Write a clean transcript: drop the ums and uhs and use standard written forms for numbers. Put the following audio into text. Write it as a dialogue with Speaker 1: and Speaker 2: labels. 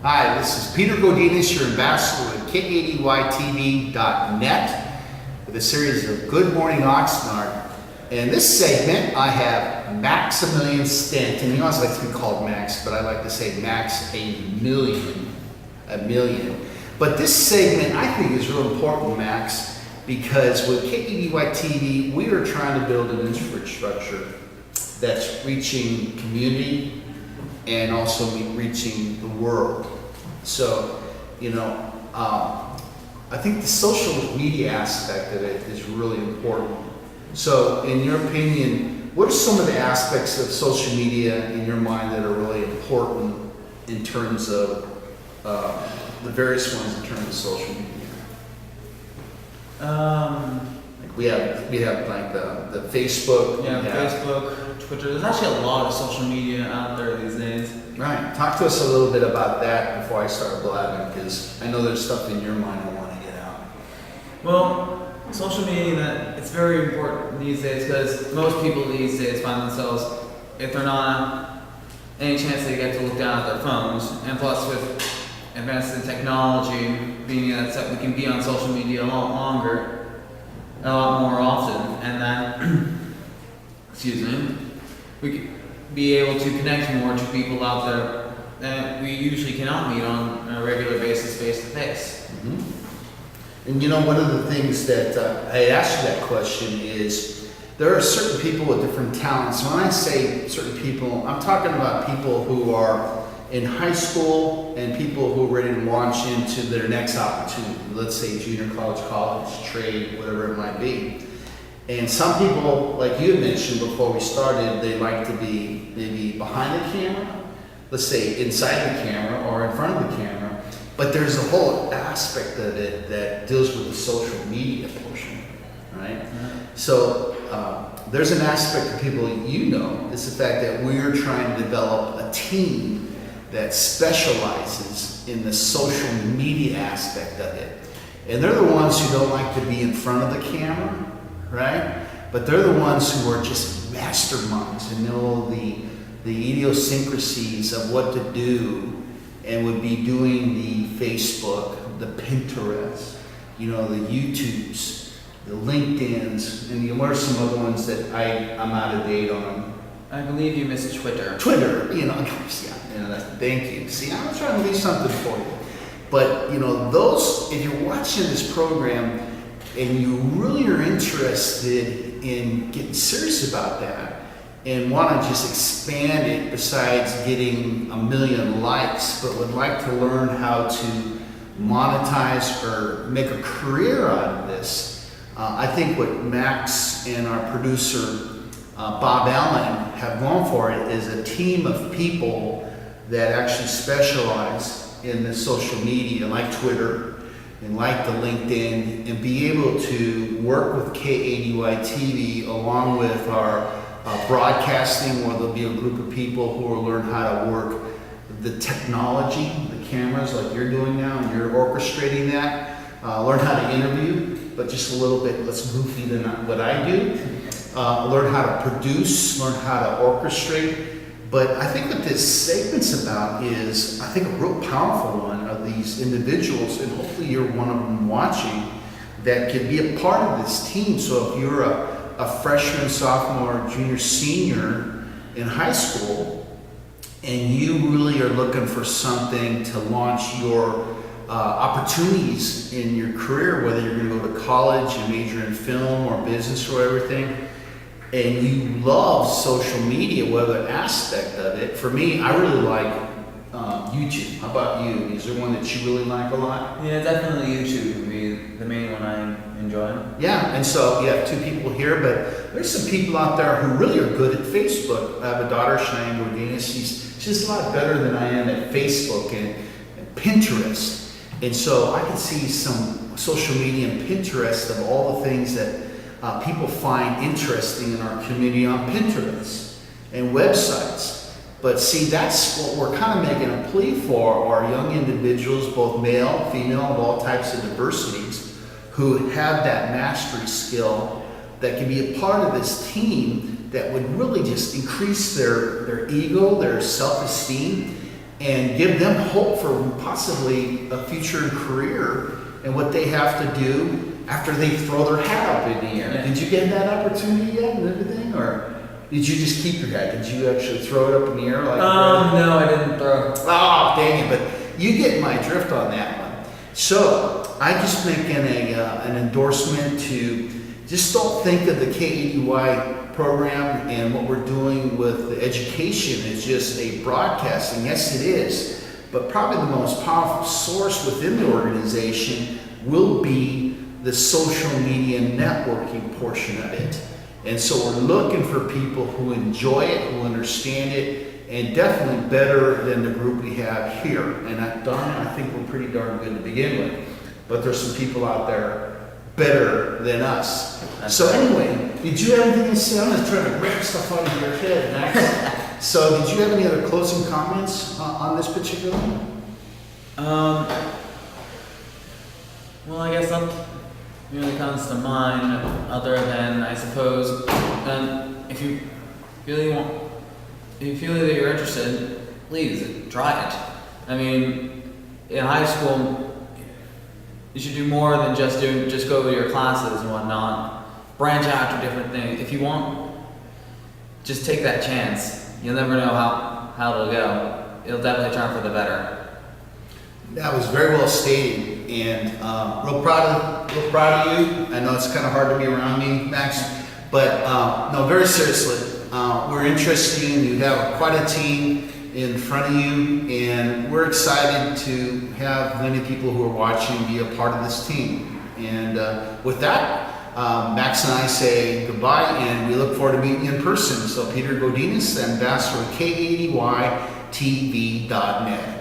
Speaker 1: Hi, this is Peter Godinez, your ambassador at K80YTV.net with a series of Good Morning Oxnard. In this segment, I have Maximilian Stanton. He always likes to be called Max, but I like to say Max a million. But this segment, I think, is real important, Max, because with K80YTV, we are trying to build an infrastructure that's reaching community and also reaching the world. So, I think the social media aspect of it is really important. So, in your opinion, what are some of the aspects of social media in your mind that are really important in terms of the various ones in terms of social media? We have like the Facebook.
Speaker 2: Yeah, Facebook, Twitter. There's actually a lot of social media out there these days.
Speaker 1: Right. Talk to us a little bit about that before I start blabbing, because I know there's stuff in your mind I want to get out.
Speaker 2: Well, social media, it's very important these days because most people these days find themselves, if they're not any chance they get to look down at their phones, and plus with advances in technology, being that we can be on social media a lot longer, a lot more often, and then, we can be able to connect more to people out there that we usually cannot meet on a regular basis, face to face.
Speaker 1: And one of the things that I asked you that question is, there are certain people with different talents. When I say certain people, I'm talking about people who are in high school and people who are ready to launch into their next opportunity. Let's say junior college, trade, whatever it might be. And some people, like you had mentioned before we started, they like to be maybe behind the camera, let's say inside the camera or in front of the camera. But there's a whole aspect of it that deals with the social media portion, right? Mm-hmm. So there's an aspect of people it's the fact that we're trying to develop a team that specializes in the social media aspect of it. And they're the ones who don't like to be in front of the camera, right? But they're the ones who are just masterminds and know the idiosyncrasies of what to do, and would be doing the Facebook, the Pinterest, the YouTubes, the LinkedIn's, and what are some other ones that I'm out of date on?
Speaker 2: I believe you missed Twitter.
Speaker 1: Twitter, thank you. See, I'm trying to leave something for you. But, those, if you're watching this program and you really are interested in getting serious about that and want to just expand it besides getting 1 million likes, but would like to learn how to monetize or make a career out of this, I think what Max and our producer, Bob Allen, have gone for it is a team of people that actually specialize in the social media, like Twitter and like the LinkedIn, and be able to work with K80Y-TV along with our broadcasting, where there'll be a group of people who will learn how to work the technology, the cameras like you're doing now, and you're orchestrating that, learn how to interview, but just a little bit less goofy than what I do. Learn how to produce, learn how to orchestrate. But I think what this segment's about is, I think a real powerful one of these individuals, and hopefully you're one of them watching, that can be a part of this team. So if you're a freshman, sophomore, junior, senior in high school, and you really are looking for something to launch your opportunities in your career, whether you're going to go to college and major in film or business or everything, and you love social media, whatever aspect of it. For me, I really like YouTube. How about you? Is there one that you really like a lot?
Speaker 2: Yeah, definitely YouTube would be the main one I enjoy.
Speaker 1: Yeah, and so you have two people here, but there's some people out there who really are good at Facebook. I have a daughter, Cheyenne Godinez. She's a lot better than I am at Facebook and Pinterest. And so I can see some social media and Pinterest of all the things that people find interesting in our community on Pinterest and websites. But see, that's what we're kind of making a plea for, are young individuals, both male, female, of all types of diversities, who have that mastery skill that can be a part of this team that would really just increase their ego, their self-esteem, and give them hope for possibly a future career and what they have to do after they throw their hat up in the air.
Speaker 2: Yeah.
Speaker 1: Did you get that opportunity yet and everything, or did you just keep your hat? Did you actually throw it up in the air like?
Speaker 2: No, I didn't throw.
Speaker 1: Oh, dang it! But you get my drift on that one. So I just making an endorsement to just don't think of the K80Y program and what we're doing with the education as just a broadcasting. Yes, it is, but probably the most powerful source within the organization will be the social media networking portion of it. And so we're looking for people who enjoy it, who understand it, and definitely better than the group we have here. And I think we're pretty darn good to begin with. But there's some people out there better than us. So anyway, did you have anything to say? I'm just trying to grab stuff out of your head, Max. So did you have any other closing comments on this particular one?
Speaker 2: Well, I guess nothing really comes to mind other than, I suppose, if you really want, if you feel that you're interested, please try it. I mean, in high school, you should do more than just go to your classes and whatnot. Branch out to different things. If you want, just take that chance. You'll never know how it'll go. It'll definitely turn for the better.
Speaker 1: That was very well stated, and real proud of you. I know it's kind of hard to be around me, Max, but no, very seriously, we're interested in you. You have quite a team in front of you, and we're excited to have many people who are watching be a part of this team. And with that, Max and I say goodbye, and we look forward to meeting you in person. So Peter Godinez, Ambassador of K80YTV.net.